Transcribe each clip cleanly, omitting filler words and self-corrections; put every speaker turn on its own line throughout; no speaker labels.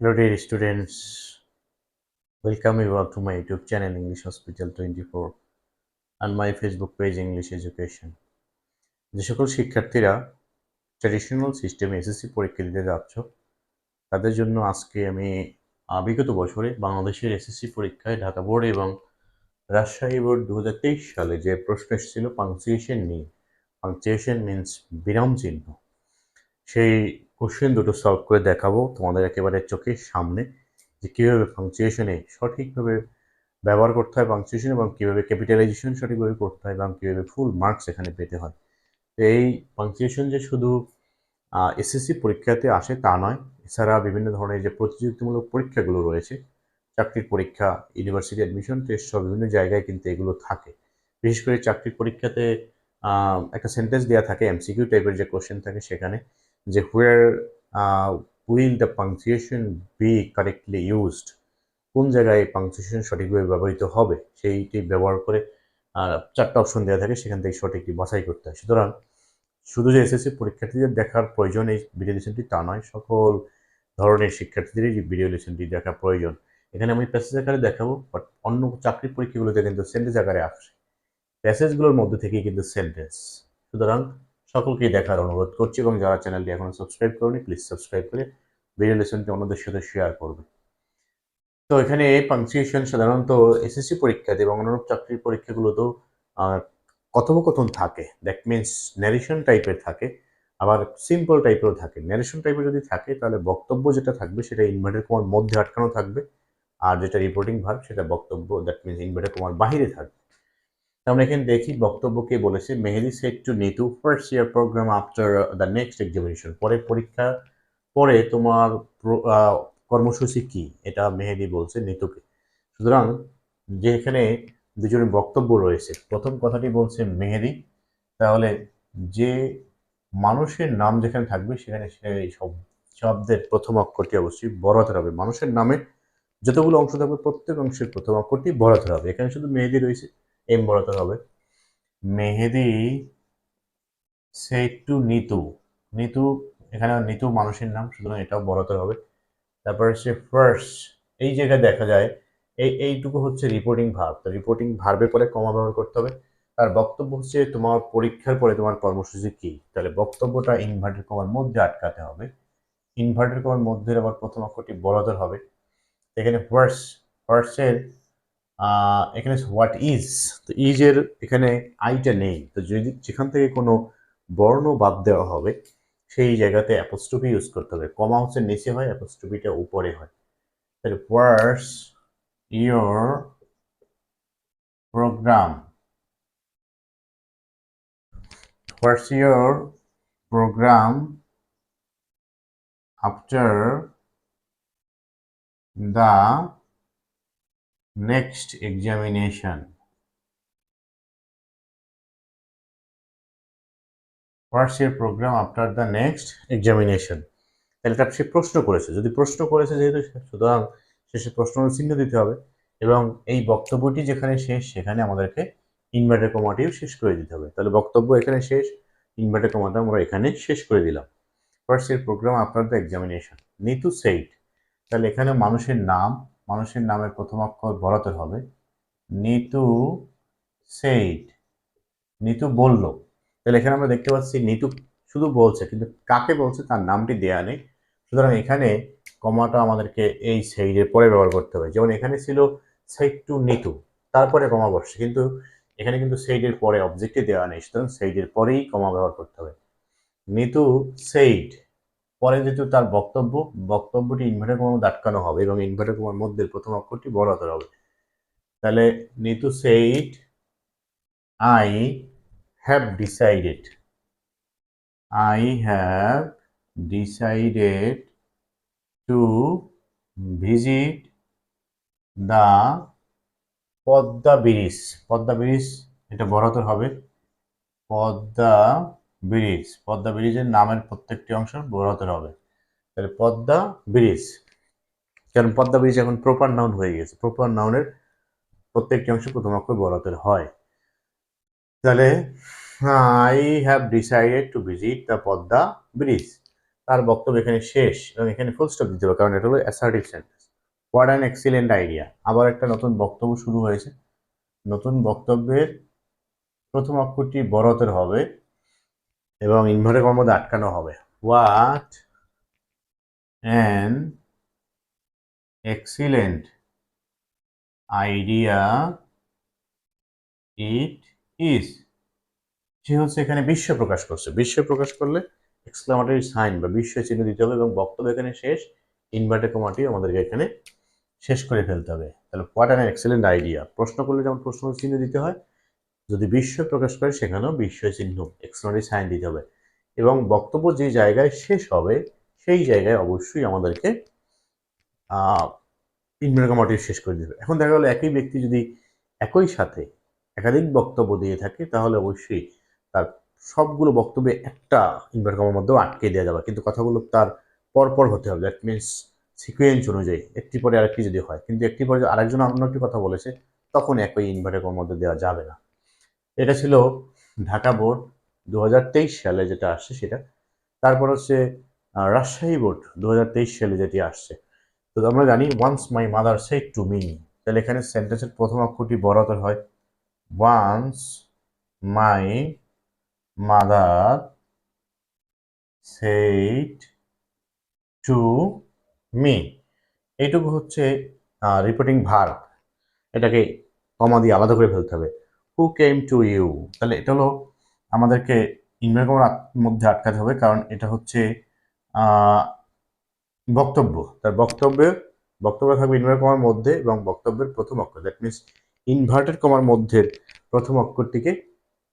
Hello dear students, welcome you all to my YouTube channel English Hospital 24 and my Facebook page English Education. যে সকল শিক্ষার্থীরা traditional সিস্টেমে SSC পরীক্ষা দিতে যাচ্ছ তাদের জন্য আজকে আমি বিগত বছরে বাংলাদেশের এসএসসি পরীক্ষায় ঢাকা বোর্ড এবং রাজশাহী বোর্ড 2023 সালে যে প্রশ্ন এসেছিল পাংচুয়েশন নিয়ে, পাংচুয়েশন মিনস বিরাম চিহ্ন, সেই কোশ্চেন দুটো সলভ করে দেখাবো তোমাদের একেবারে চোখের সামনে যে কীভাবে পাংচুয়েশনে সঠিকভাবে ব্যবহার করতে হয় পাংচুয়েশন এবং কীভাবে ক্যাপিটালাইজেশন সঠিকভাবে করতে হয় এবং কীভাবে ফুল মার্কস এখানে পেতে হয়। তো এই পাংচুয়েশন যে শুধু এসএসসি পরীক্ষাতে আসে তা নয়, এছাড়া বিভিন্ন ধরনের যে প্রতিযোগিতামূলক পরীক্ষাগুলো রয়েছে, চাকরির পরীক্ষা, ইউনিভার্সিটি অ্যাডমিশন টেস্ট সহ বিভিন্ন জায়গায় কিন্তু এগুলো থাকে। বিশেষ করে চাকরির পরীক্ষাতে একটা সেন্টেন্স দেওয়া থাকে, এমসিকিউ টাইপের যে কোশ্চেন থাকে সেখানে, যে where will the punctuation be correctly used, কোন জায়গায় পাংচুয়েশন সঠিকভাবে ব্যবহৃত হবে সেইটি ব্যবহার করে চারটা অপশন দেওয়া থাকে, সেখান থেকে সঠিকটি বাছাই করতে হয়। সুতরাং শুধু যে এসএসসি পরীক্ষার্থীদের দেখার প্রয়োজন এই ভিডিও লেসনটি তা নয়, সকল ধরনের শিক্ষার্থীদেরই ভিডিও লেসনটি দেখা প্রয়োজন। এখানে আমি প্যাসেজ আকারে দেখাবো, বাট অন্য চাকরির পরীক্ষাগুলোতে কিন্তু সেন্টেন্স আকারে আসে, প্যাসেজগুলোর মধ্যে থেকেই কিন্তু সেন্টেন্স। সুতরাং সকলকেই দেখার অনুরোধ করছি এবং যারা চ্যানেলটি এখনো সাবস্ক্রাইব করেনি প্লিজ সাবস্ক্রাইব করে ভিডিও লেসনটি অন্যদের সাথে শেয়ার করবে। তো এখানে পাংচুয়েশন সাধারণত এসএসসি পরীক্ষাতে এবং অন্যান্য চাকরির পরীক্ষাগুলোতেও কথোপকথন থাকে, দ্যাট মিনস ন্যারেশন টাইপের থাকে, আবার সিম্পল টাইপেরও থাকে। ন্যারেশন টাইপের যদি থাকে তাহলে বক্তব্য যেটা থাকবে সেটা ইনভার্টেড কমার মধ্যে আটকানো থাকবে, আর যেটা রিপোর্টিং ভার্ব সেটা বক্তব্য দ্যাট মিনস ইনভার্টেড কমার বাহিরে থাকবে। আমরা এখানে দেখি বক্তব্য কে বলেছে, Mehedi said to Nitu first year programme after the next examination, পরে পরীক্ষা পরে তোমার কর্মসূচি কি, এটা মেহেদি বলছে নিতুকে। সুতরাং যে এখানে দুজনের বক্তব্য রয়েছে, প্রথম কথাটি বলছে মেহেদি, তাহলে যে মানুষের নাম যেখানে থাকবে সেখানে সেই শব্দের প্রথম অক্ষরটি অবশ্যই বড় হাতের হবে। মানুষের নামে যতগুলো অংশ থাকবে প্রত্যেক অংশের প্রথম অক্ষরটি বড় হাতের হবে। এখানে শুধু মেহেদি রয়েছে, এম বড় হাতের হবে। মেহেদি সেড টু নিতু, নিতু এখানে নিতু মানুষের নাম, সুতরাং এটাও বড় হাতের হবে। তারপরে সে ফার্স্ট, এই জায়গায় দেখা যায় এইটুকু হচ্ছে রিপোর্টিং ভার্ব, তো রিপোর্টিং ভার্বের পরে কমা ব্যবহার করতে হবে। তার বক্তব্য হচ্ছে তোমার পরীক্ষার পরে তোমার কর্মসূচি কি, তাহলে বক্তব্যটা ইনভার্টেড কমার মধ্যে আটকাতে হবে। ইনভার্টেড কমার মধ্যে আবার প্রথম অক্ষরটি বড়দের হবে। এখানে ফার্স্টের এখানে হোয়াট ইজ, তো ইজের এখানে আইটা নেই, তো যদি যেখান থেকে কোনো বর্ণ বাদ দেওয়া হবে সেই জায়গাতে অ্যাপোস্ট্রফি ইউজ করতে হবে। কমা হচ্ছে নিচে হয়, অ্যাপোস্ট্রফিটা উপরে হয়। তাহলে what's your programme, what's your programme after the next examination, what's your programme after the next examination. তাহলে এটা সে প্রশ্ন করেছে, যদি প্রশ্ন করেছে যেহেতু সুতরাং শেষে প্রশ্ন চিহ্ন দিতে হবে, এবং এই বক্তব্যটি যেখানে শেষ সেখানে আমাদেরকে ইনভার্টেড কমাটিও শেষ করে দিতে হবে। তাহলে বক্তব্য এখানে শেষ, ইনভার্টেড কমাটা আমরা এখানে শেষ করে দিলাম। First year programme after the examination, Nitu said, তাহলে এখানে মানুষের নাম, মানুষের নামের প্রথম অক্ষর বড়াতে হবে। নিতু সেইড, নিতু বলল, তাহলে এখানে আমরা দেখতে পাচ্ছি নিতু শুধু বলছে কিন্তু কাকে বলছে তার নামটি দেয়া নেই, সুতরাং এখানে কমাটা আমাদেরকে এই সেইডের পরে ব্যবহার করতে হবে। যেমন এখানে ছিল সেইড টু নিতু, তারপরে কমা বসছে, কিন্তু এখানে কিন্তু সেইডের পরে অবজেক্টে দেওয়া নেই, সুতরাং সেইডের পরেই কমা ব্যবহার করতে হবে। নিতু সেইড, পরে যেহেতু তার বক্তব্য, বক্তব্যটি ইনভার্টেড কমার মধ্যে আটকানো হবে এবং ইনভার্টেড কমার মধ্যে প্রথম অক্ষরটি বড় হাতের হবে। তাহলে Nitu said I have decided, I have decided to visit the Padma bridge, Padma bridge এটা বড় হাতের হবে, পদ্মা ব্রিজ, পদ্মা ব্রিজের নামের প্রত্যেকটি অংশ বড় হাতের হবে। তাহলে পদ্মা ব্রিজ, কারণ পদ্মা ব্রিজ এখন প্রপার নাউন হয়ে গেছে, প্রপার নাউনের প্রত্যেকটি অংশ প্রথম অক্ষর বড় হাতের হয়। তাহলে I have decided to visit the Padma bridge, তার বক্তব্য এখানে শেষ এবং এখানে ফুল স্টপ দিতে হবে, কারণ এটা হলো assertive sentence. What an excellent idea, আবার একটা নতুন বক্তব্য শুরু হয়েছে। নতুন বক্তব্যের প্রথম অক্ষরটি বড় হাতের হবে এবং ইনভার্টেড কমার মধ্যে আটকানো হবে। What an excellent idea it is. সে হচ্ছে এখানে বিশ্ব প্রকাশ করছে। বিশ্ব প্রকাশ করলে এক্সক্লামেটরি সাইন বা বিশ্ব চিহ্ন দিতে হবে এবং বক্তব্য এখানে শেষ, ইনভার্টেড কমাটি আমাদেরকে এখানে শেষ করে ফেলতে হবে। তাহলে হোয়াট অ্যান এক্সেলেন্ট আইডিয়া, প্রশ্ন করলে যেমন প্রশ্ন চিহ্ন দিতে হয়, যদি বিশ্ব প্রকাশ করে সেখানেও বিশ্ব চিহ্ন এক্সক্লামেটরি সাইন দিতে হবে এবং বক্তব্য যে জায়গায় শেষ হবে সেই জায়গায় অবশ্যই আমাদেরকে ইনভার্টেড কমাটি শেষ করে দিতে হবে। এখন দেখা গেল একই ব্যক্তি যদি একই সাথে একাধিক বক্তব্য দিয়ে থাকে তাহলে অবশ্যই তার সবগুলো বক্তব্যে একটা ইনভার্টেড কমার মধ্যেও আটকে দেওয়া যাবে, কিন্তু কথাগুলো তার পরপর হতে হবে। দ্যাট মিনস সিকোয়েন্স অনুযায়ী একটি পরে আরেকটি যদি হয়, কিন্তু একটি পরে আরেকজন অন্য একটি কথা বলেছে তখন একই ইনভার্টেড কমার মধ্যে দেওয়া যাবে না। এটা ছিল ঢাকা বোর্ড 2023 সালে যেটা আসছে সেটা। তারপর হচ্ছে রাজশাহী বোর্ড 2023 সালে যেটি আসছে। তো আমরা জানি once my mother said to me, তাহলে এখানে সেন্টেন্সের প্রথম অক্ষরটি বড় হাতের হয়। Once my mother said to me, এইটুকু হচ্ছে রিপোর্টিং ভার্ব, এটাকে কমা দিয়ে আলাদা করে ফেলতে হবে। হু কেম টু ইউ, তাহলে এটা হলো আমাদেরকে ইনভার্টেড কমার মধ্যে আটকাতে হবে, কারণ এটা হচ্ছে বক্তব্য। তার বক্তব্য থাকবে ইনভার্টেড কমার মধ্যে এবং বক্তব্যের প্রথম অক্ষর, দ্যাট মিনস ইনভার্টেড কমার মধ্যে প্রথম অক্ষরটিকে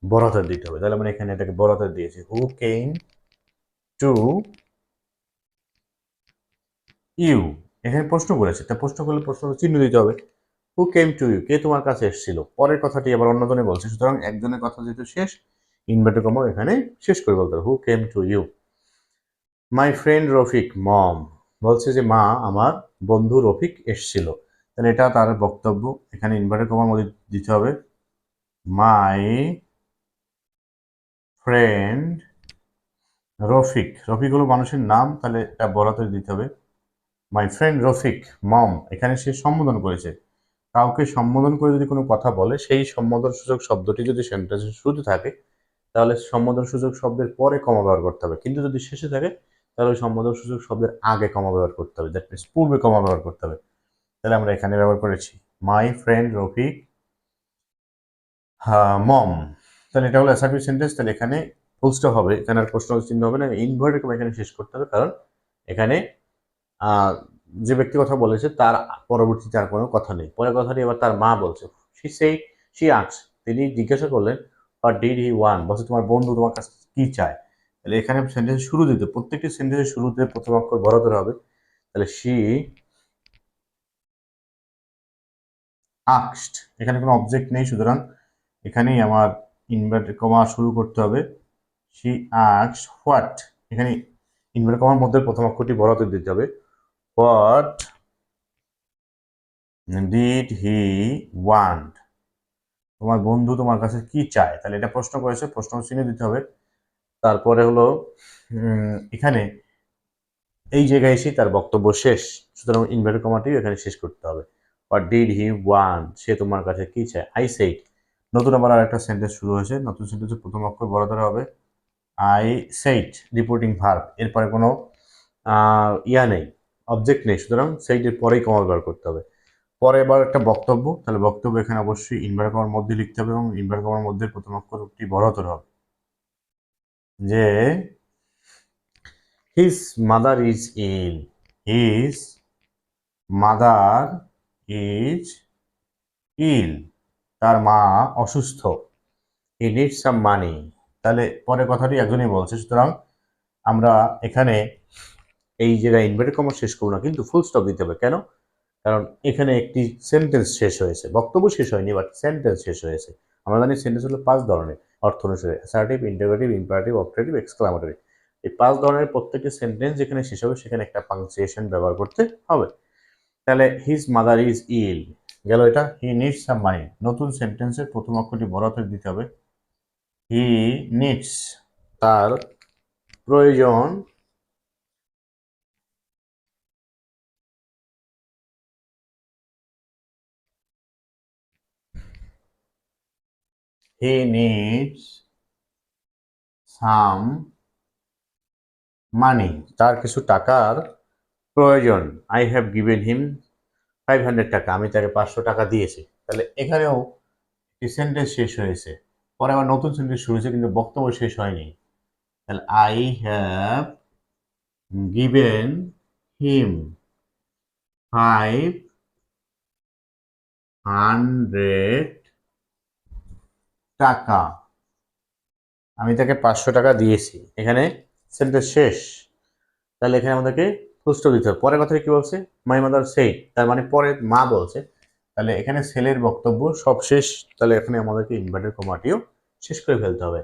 বড় হাতের দিতে হবে। তাহলে আমরা এখানে এটাকে বড় হাতের দিয়েছি। হু কেম টু ইউ, এখানে প্রশ্ন করেছে, তা প্রশ্ন করলে প্রশ্ন চিহ্ন দিতে হবে। হু কেম টু ইউ, কে তোমার কাছে এসেছিল, পরের কথাটি আবার অন্যজনে বলছে, সুতরাং একজনের কথা যেহেতু শেষ, ইনভার্টেড কমা এখানে শেষ করে বলতে হবে। Who came to you. My friend Rafiq mom, বলছে যে মা আমার বন্ধু রফিক এসছিল, তাহলে এটা তার বক্তব্য, এখানে ইনভার্টেড কমার মধ্যে দিতে হবে। মাই ফ্রেন্ড রফিক, রফিক হলো মানুষের নাম, তাহলে এটা বড়াতে দিতে হবে। মাই ফ্রেন্ড রফিক মম, এখানে সে সম্বোধন করেছে। কাউকে সম্বোধন করে যদি কোনো কথা বলে, সেই সম্বোধন সূচক শব্দটি যদি সেন্টেন্সের শুরুতে থাকে তাহলে সম্বোধন সূচক শব্দের পরে কমা ব্যবহার করতে হবে, কিন্তু যদি শেষে থাকে তাহলে সম্বোধন সূচক শব্দের আগে কমা ব্যবহার করতে হবে, দ্যাট মিনস পূর্বে কমা ব্যবহার করতে হবে। তাহলে আমরা এখানে ব্যবহার করেছি মাই ফ্রেন্ড রফিক মম, তাহলে এটা হলো অ্যাসার্টিভ সেন্টেন্স। তাহলে এখানে ফুল স্টপ হবে, এখানে আর প্রশ্ন চিহ্ন হবে না, ইনভার্টেড কমা এখানে শেষ করতে হবে, কারণ এখানে যে ব্যক্তি কথা বলেছে তার পরবর্তীতে আর কোনো কথা নেই। পরের কথাটি এবার তার মা বলছে। শি আস্কড, তিনি জিজ্ঞাসা করলেন হোয়াট ডিড হি ওয়ান্ট, বলছে তোমার বন্ধু তোমার কাছে কি চায়। তাহলে এখানে সেন্টেন্সের শুরু দিতে, প্রত্যেকটি সেন্টেন্সের শুরুতে প্রথম অক্ষর বড় করে হবে। তাহলে শি আস্কড, এখানে কোনো অবজেক্ট নেই, সুতরাং এখানেই আমার ইনভার্টেড কমা শুরু করতে হবে। শি আস্কড হোয়াট, এখানে ইনভার্টেড কমার মধ্যে প্রথম অক্ষরটি বড় করে দিতে হবে। হোয়াট ডিড হি ওয়ান্ট, তোমার বন্ধু তোমার কাছে কি চায়, তাহলে এটা প্রশ্ন করেছে, প্রশ্ন চিহ্ন দিতে হবে। তারপরে হলো এখানে এই জায়গায় এসে তার বক্তব্য শেষ, সুতরাং ইনভার্টেড কমাটি এখানে শেষ করতে হবে। হোয়াট ডিড হি ওয়ান্ট, সে তোমার কাছে কি চায়। আই সেইড, নতুন আবার আরেকটা সেন্টেন্স শুরু হয়েছে, নতুন সেন্টেন্সের প্রথম অক্ষর বড় ধরা হবে। আই সেইড রিপোর্টিং ভার্ব, এরপরে কোনো ইয়া নেই, অবজেক্ট নেই, সুতরাং সেইডের পরেই কমা ব্যবহার করতে হবে। পরে এবার একটা বক্তব্য, তাহলে বক্তব্য এখানে অবশ্যই ইনভার্টেড কমার মধ্যে লিখতে হবে এবং ইনভার্টেড কমার মধ্যে প্রথম অক্ষরটি বড় হতে হবে, যে his mother is ill, his mother is ill, তার মা অসুস্থ। হি নিডস সাম মানি, তাহলে পরে কথাটি একজনই বলছে, সুতরাং আমরা এখানে এই জায়গায় ইনভার্টেড কমা শেষ করবো না, কিন্তু ফুল স্টপ দিতে হবে। কেন? কারণ এখানে একটি সেন্টেন্স শেষ হয়েছে, বক্তব্য শেষ হয়নি, বাট সেন্টেন্স শেষ হয়েছে। আমরা জানি সেন্টেন্স হলো 5 ধরনের অর্থ অনুসারে, assertive, interrogative, imperative, objective, exclamatory. এই 5 ধরনের প্রত্যেকটি সেন্টেন্স যেখানে শেষ হবে সেখানে একটা পাংচুয়েশন ব্যবহার করতে হবে। তাহলে হিজ মাদার ইজ ইল গেল এটা। হি নিডস সাম মানি, নতুন সেন্টেন্সের প্রথম অক্ষরটি বড় হাতের দিতে হবে। হি নিডস, তার প্রয়োজন হি নিডস সাম মানি, তার কিছু টাকার প্রয়োজন। আই হ্যাভ গিভেন হিম 500 টাকা, আমি তাকে 500 টাকা দিয়েছি। তাহলে এখানেও একটি সেন্টেন্স শেষ হয়েছে, পরে আবার নতুন সেন্টেন্স শুরু হয়েছে, কিন্তু বক্তব্য শেষ হয়নি। তাহলে আই হ্যাভ গিভেন হিম 500 টাকা, আমি তাকে 500 টাকা দিয়েছি। এখানে সেন্টেন্স শেষ। তাহলে এখানে আমাদেরকে প্রশ্ন দিতে হবে। পরের কথাটা কি বলছে? মাই মাদার সেইড, তার মানে পরে মা বলছে। তাহলে এখানে ছেলের বক্তব্য সব শেষ। তাহলে এখানে আমাদেরকে ইনভার্টেড কমাটিও শেষ করে ফেলতে হবে,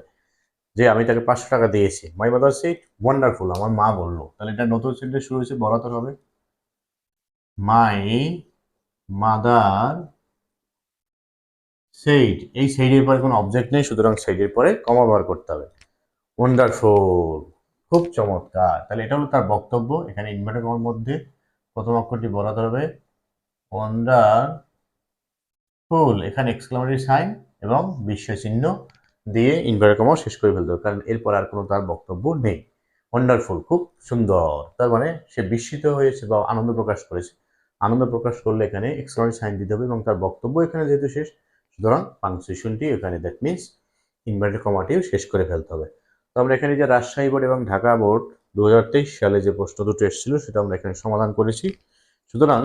যে আমি তাকে 500 টাকা দিয়েছি। মাই মাদার সেইড ওয়ান্ডারফুল, আমার মা বললো। তাহলে এটা নতুন সেন্টেন্স শুরু হয়েছে, বলাতে হবে মাই মাদার সেইড। এই সেইডের পরে কোনো অবজেক্ট নেই, সুতরাং সেইডের পরে কমা ব্যবহার করতে হবে। ওয়ান্ডারফুল, খুব চমৎকার। তাহলে এটা হলো তার বক্তব্য। এখানে ইনভার্টেড কমার মধ্যে প্রথম অক্ষরটি বলাতে হবে ওয়ান্ডারফুল, এখানে এক্সক্লামেটরি সাইন এবং বিস্ময় চিহ্ন দিয়ে ইনভার্টেড কমা শেষ করে ফেলতে হবে, কারণ এরপর আর কোনো তার বক্তব্য নেই। ওয়ান্ডারফুল, খুব সুন্দর, তার মানে সে বিস্মিত হয়েছে বা আনন্দ প্রকাশ করেছে। আনন্দ প্রকাশ করলে এখানে এক্সক্লামেটরি সাইন দিতে হবে, এবং তার বক্তব্য এখানে যেহেতু শেষ, সুতরাং পাংচুয়েশনটি এখানে, দ্যাট মিনস ইনভার্টেড কমাটিও শেষ করে ফেলতে হবে। তো আমরা এখানে যে রাজশাহী বোর্ড এবং ঢাকা বোর্ড 2023 সালে যে প্রশ্ন দুটো এসেছিল সেটা আমরা এখানে সমাধান করেছি। সুতরাং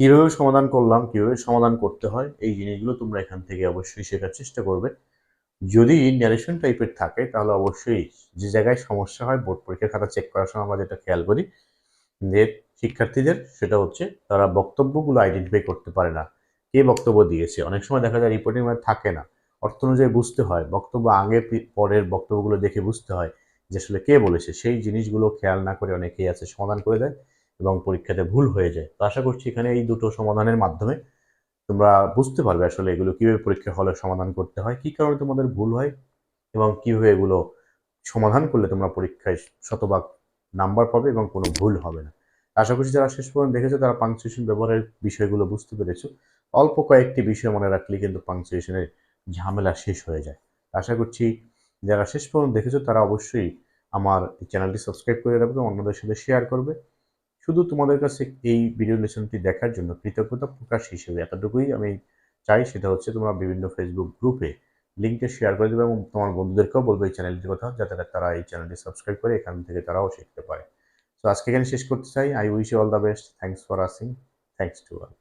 কীভাবে সমাধান করলাম, কীভাবে সমাধান করতে হয়, এই জিনিসগুলো তোমরা এখান থেকে অবশ্যই শেখার চেষ্টা করবে। যদি ন্যারেশন টাইপের থাকে তাহলে অবশ্যই যে জায়গায় সমস্যা হয়, বোর্ড পরীক্ষার খাতা চেক করার সময় আমরা যেটা খেয়াল করি যে শিক্ষার্থীদের, সেটা হচ্ছে তারা বক্তব্যগুলো আইডেন্টিফাই করতে পারে না, কে বক্তব্য দিয়েছে। অনেক সময় দেখা যায় রিপোর্টিং থাকে না, অর্থ অনুযায়ী বুঝতে হয়, বক্তব্য আগে পরের বক্তব্যগুলো দেখে বুঝতে হয় যে আসলে কে বলেছে। সেই জিনিসগুলো খেয়াল না করে অনেকেই আছে সমাধান করে দেয় এবং পরীক্ষাতে ভুল হয়ে যায়। তো আশা করছি এখানে এই দুটো সমাধানের মাধ্যমে তোমরা বুঝতে পারবে আসলে এগুলো কিভাবে পরীক্ষা হলে সমাধান করতে হয়, কি কারণে তোমাদের ভুল হয়, এবং কিভাবে এগুলো সমাধান করলে তোমরা পরীক্ষায় শতভাগ নাম্বার পাবে এবং কোনো ভুল হবে না। আশা করছি যারা শেষ পর্যন্ত দেখেছো তারা পাংচুয়েশন ব্যবহারের বিষয়গুলো বুঝতে পেরেছো। অল্প কয়েকটি বিষয় মনে রাখলে কিন্তু পাংচুয়েশনের ঝামেলা শেষ হয়ে যায়। আশা করছি যারা শেষ পর্যন্ত দেখেছো তারা অবশ্যই আমার চ্যানেলটি সাবস্ক্রাইব করে রাখবে, অন্যদের সাথে শেয়ার করবে। শুধু তোমাদের কাছে এই ভিডিও লেসনটি দেখার জন্য কৃতজ্ঞতা প্রকাশ হিসেবে এতটুকুই আমি চাই, সেটা হচ্ছে তোমরা বিভিন্ন ফেসবুক গ্রুপে লিঙ্কটা শেয়ার করে দেবে এবং তোমার বন্ধুদেরকেও বলবে এই চ্যানেলটির কথা, যাতে তারা এই চ্যানেলটি সাবস্ক্রাইব করে এখান থেকে তারাও শিখতে পারে। তো আজকে এখানে শেষ করতে চাই। I wish you all the best. Thanks for watching. Thanks to all.